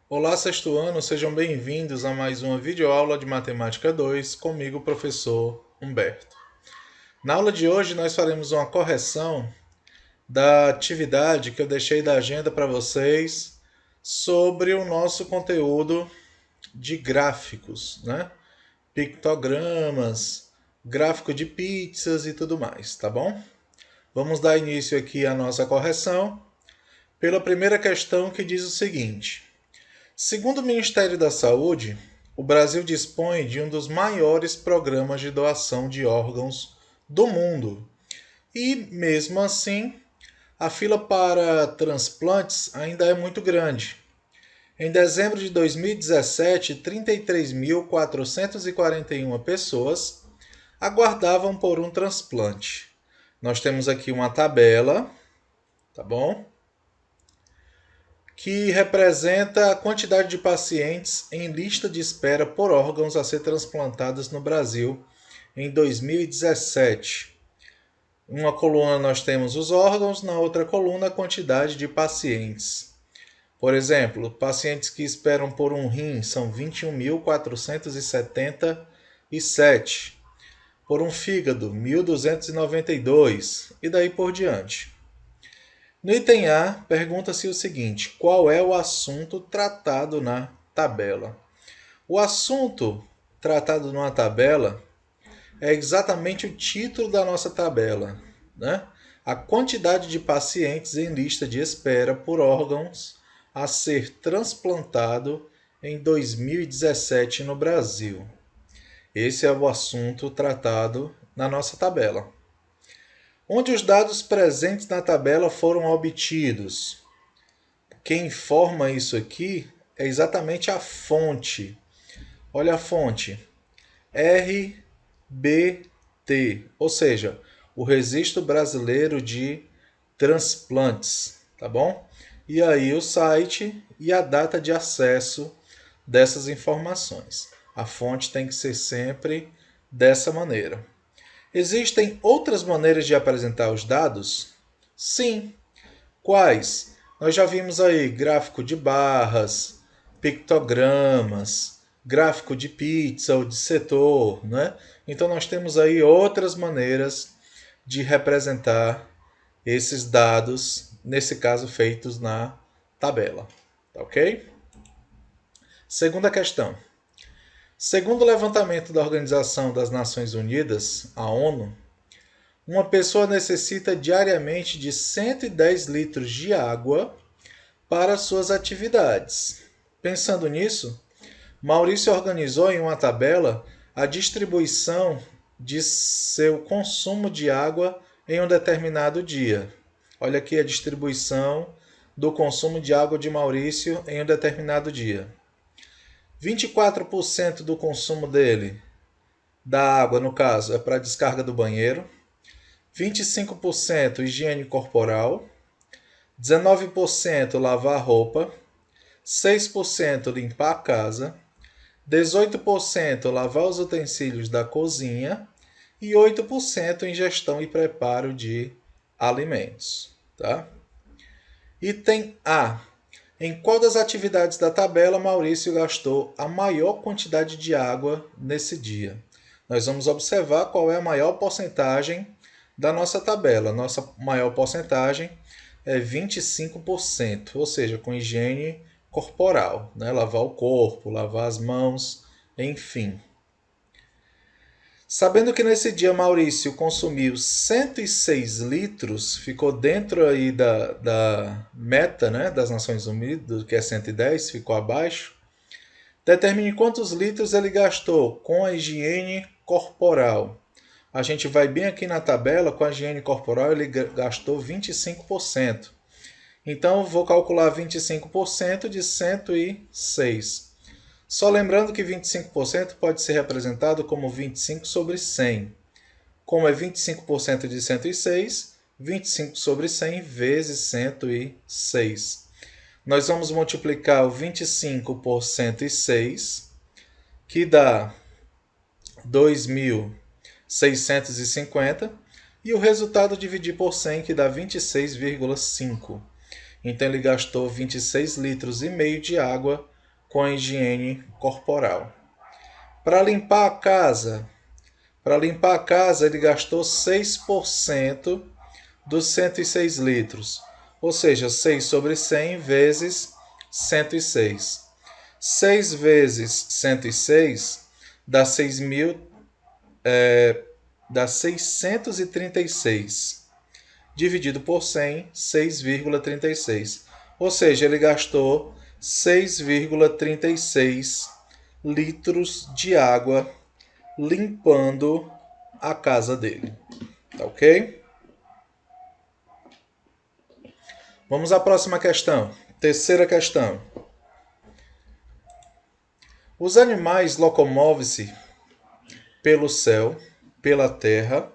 Olá, sexto ano, sejam bem-vindos a mais uma videoaula de Matemática 2, comigo, professor Humberto. Na aula de hoje, nós faremos uma correção da atividade que eu deixei da agenda para vocês sobre o nosso conteúdo de gráficos, né? Pictogramas, gráfico de pizzas e tudo mais, tá bom? Vamos dar início aqui à nossa correção pela primeira questão que diz o seguinte: segundo o Ministério da Saúde, o Brasil dispõe de um dos maiores programas de doação de órgãos do mundo. E, mesmo assim, a fila para transplantes ainda é muito grande. Em dezembro de 2017, 33.441 pessoas aguardavam por um transplante. Nós temos aqui uma tabela, tá bom? Que representa a quantidade de pacientes em lista de espera por órgãos a ser transplantados no Brasil em 2017. Uma coluna nós temos os órgãos, na outra coluna a quantidade de pacientes. Por exemplo, pacientes que esperam por um rim são 21.477, por um fígado 1.292 e daí por diante. No item A, pergunta-se o seguinte: qual é o assunto tratado na tabela? O assunto tratado numa tabela é exatamente o título da nossa tabela, né? A quantidade de pacientes em lista de espera por órgãos a ser transplantado em 2017 no Brasil. Esse é o assunto tratado na nossa tabela. Onde os dados presentes na tabela foram obtidos? Quem informa isso aqui é exatamente a fonte. Olha a fonte. RBT, ou seja, o Registro Brasileiro de Transplantes, tá bom? E aí o site e a data de acesso dessas informações. A fonte tem que ser sempre dessa maneira. Existem outras maneiras de apresentar os dados? Sim. Quais? Nós já vimos aí gráfico de barras, pictogramas, gráfico de pizza ou de setor, né? Então nós temos aí outras maneiras de representar esses dados, nesse caso feitos na tabela, tá ok? Segunda questão. Segundo o levantamento da Organização das Nações Unidas, a ONU, uma pessoa necessita diariamente de 110 litros de água para suas atividades. Pensando nisso, Maurício organizou em uma tabela a distribuição de seu consumo de água em um determinado dia. Olha aqui a distribuição do consumo de água de Maurício em um determinado dia. 24% do consumo dele, da água no caso, é para descarga do banheiro. 25% higiene corporal, 19% lavar roupa, 6% limpar a casa, 18% lavar os utensílios da cozinha e 8% ingestão e preparo de alimentos. Tá? Item A. Em qual das atividades da tabela Maurício gastou a maior quantidade de água nesse dia? Nós vamos observar qual é a maior porcentagem da nossa tabela. Nossa maior porcentagem é 25%, ou seja, com higiene corporal, né? Lavar o corpo, lavar as mãos, enfim. Sabendo que nesse dia Maurício consumiu 106 litros, ficou dentro aí da meta, né, das Nações Unidas, que é 110, ficou abaixo. Determine quantos litros ele gastou com a higiene corporal. A gente vai bem aqui na tabela, com a higiene corporal ele gastou 25%. Então, vou calcular 25% de 106. Só lembrando que 25% pode ser representado como 25 sobre 100. Como é 25% de 106, 25 sobre 100 vezes 106. Nós vamos multiplicar o 25 por 106, que dá 2.650, e o resultado dividir por 100, que dá 26,5. Então ele gastou 26 litros e meio de água com a higiene corporal. Para limpar a casa, ele gastou 6% dos 106 litros, ou seja, 6 sobre 100 vezes 106. 6 vezes 106 dá 636. Dividido por 100, 6,36. Ou seja, ele gastou 6,36 litros de água limpando a casa dele. Tá ok? Vamos à próxima questão. Terceira questão. Os animais locomovem-se pelo céu, pela terra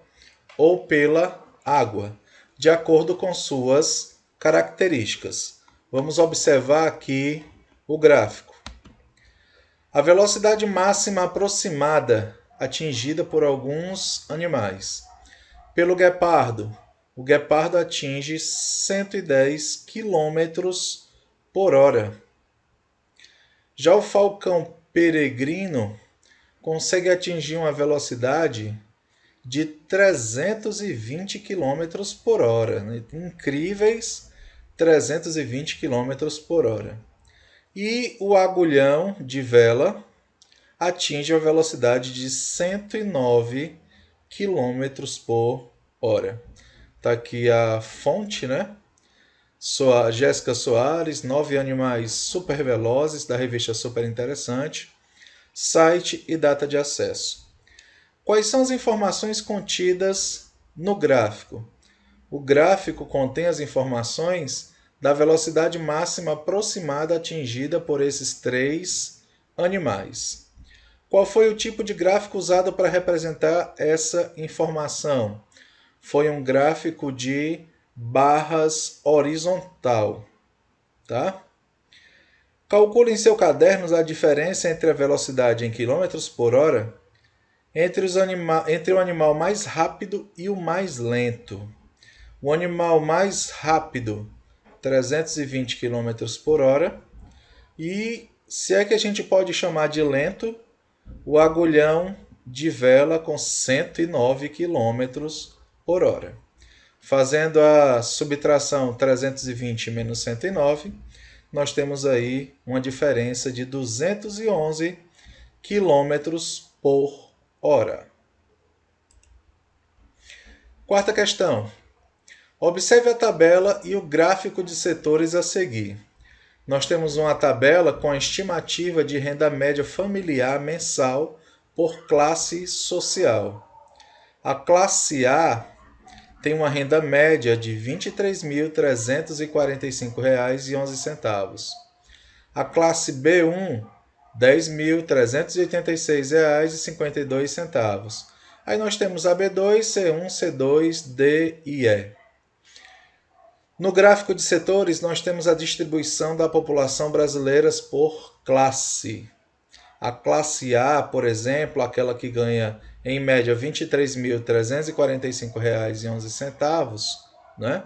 ou pela água, de acordo com suas características. Vamos observar aqui o gráfico. A velocidade máxima aproximada atingida por alguns animais. Pelo guepardo, o guepardo atinge 110 km por hora. Já o falcão peregrino consegue atingir uma velocidade de 320 km por hora. Né? Incríveis 320 km por hora. E o agulhão de vela atinge a velocidade de 109 km por hora. Está aqui a fonte, né? Jéssica Soares, 9 animais super velozes, da revista Super Interessante, site e data de acesso. Quais são as informações contidas no gráfico? O gráfico contém as informações da velocidade máxima aproximada atingida por esses 3 animais. Qual foi o tipo de gráfico usado para representar essa informação? Foi um gráfico de barras horizontal, tá? Calcule em seu caderno a diferença entre a velocidade em quilômetros por hora entre o animal mais rápido e o mais lento. O animal mais rápido, 320 km por hora. E se é que a gente pode chamar de lento, o agulhão de vela com 109 km por hora. Fazendo a subtração 320 menos 109, nós temos aí uma diferença de 211 km por hora. Quarta questão. Observe a tabela e o gráfico de setores a seguir. Nós temos uma tabela com a estimativa de renda média familiar mensal por classe social. A classe A tem uma renda média de R$ 23.345,11. A classe B1, R$ 10.386,52. Aí nós temos a B2, C1, C2, D e E. No gráfico de setores, nós temos a distribuição da população brasileira por classe. A classe A, por exemplo, aquela que ganha em média R$ 23.345,11, né?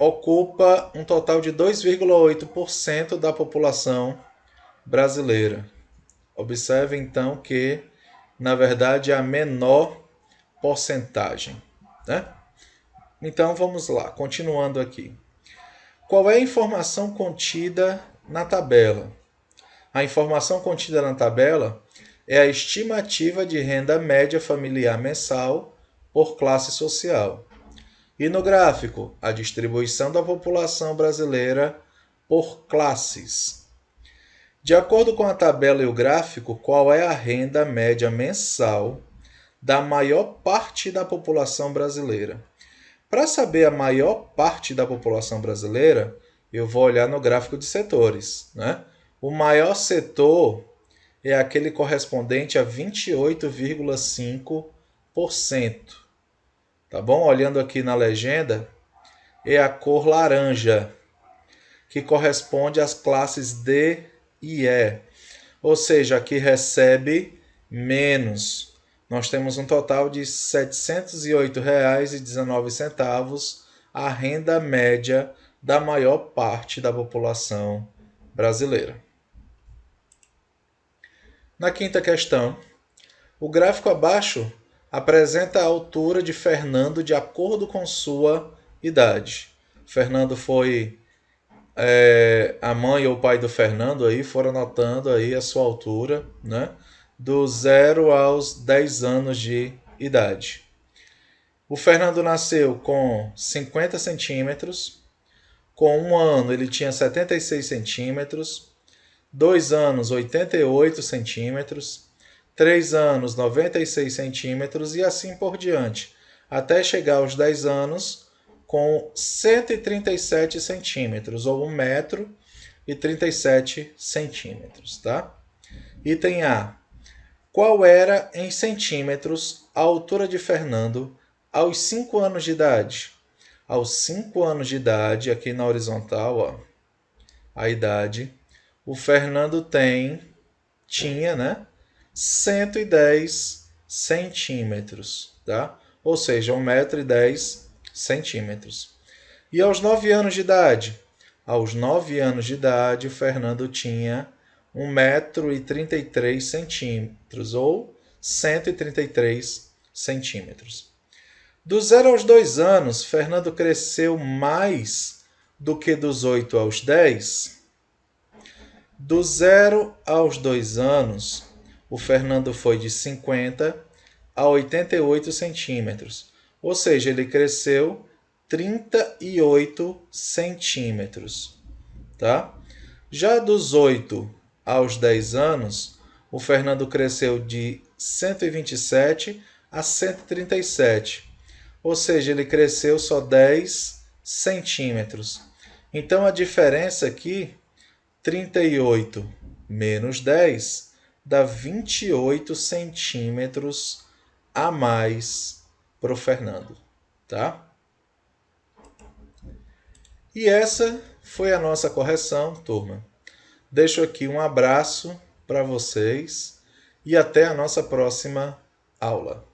Ocupa um total de 2,8% da população brasileira. Observe então que, na verdade, é a menor porcentagem, né? Então vamos lá, continuando aqui. Qual é a informação contida na tabela? A informação contida na tabela é a estimativa de renda média familiar mensal por classe social. E no gráfico, a distribuição da população brasileira por classes. De acordo com a tabela e o gráfico, qual é a renda média mensal da maior parte da população brasileira? Para saber a maior parte da população brasileira, eu vou olhar no gráfico de setores, né? O maior setor é aquele correspondente a 28,5%. Tá bom? Olhando aqui na legenda, é a cor laranja, que corresponde às classes D e E. Ou seja, aqui recebe menos. Nós temos um total de R$ 708,19 a renda média da maior parte da população brasileira. Na quinta questão, o gráfico abaixo apresenta a altura de Fernando de acordo com sua idade. Fernando foi a mãe ou o pai do Fernando aí foram anotando aí a sua altura, né? Do 0 aos 10 anos de idade. O Fernando nasceu com 50 centímetros. Com 1 ano ele tinha 76 centímetros. 2 anos, 88 centímetros. 3 anos, 96 centímetros e assim por diante, até chegar aos 10 anos com 137 centímetros, ou 1 metro e 37 centímetros, tá? Item A. Qual era em centímetros a altura de Fernando aos 5 anos de idade? Aos 5 anos de idade, aqui na horizontal, ó, a idade, o Fernando tinha, né? 110 centímetros, tá? Ou seja, 1,10 m. E aos 9 anos de idade? Aos 9 anos de idade, o Fernando tinha 1,33 m, ou 133 centímetros. Do 0 aos 2 anos, Fernando cresceu mais do que dos 8 aos 10? Do 0 aos 2 anos, o Fernando foi de 50 a 88 centímetros. Ou seja, ele cresceu 38 centímetros. Tá? Já dos 8 aos 10 anos, o Fernando cresceu de 127 a 137. Ou seja, ele cresceu só 10 centímetros. Então, a diferença aqui, 38 menos 10, dá 28 centímetros a mais para o Fernando, tá? E essa foi a nossa correção, turma. Deixo aqui um abraço para vocês e até a nossa próxima aula.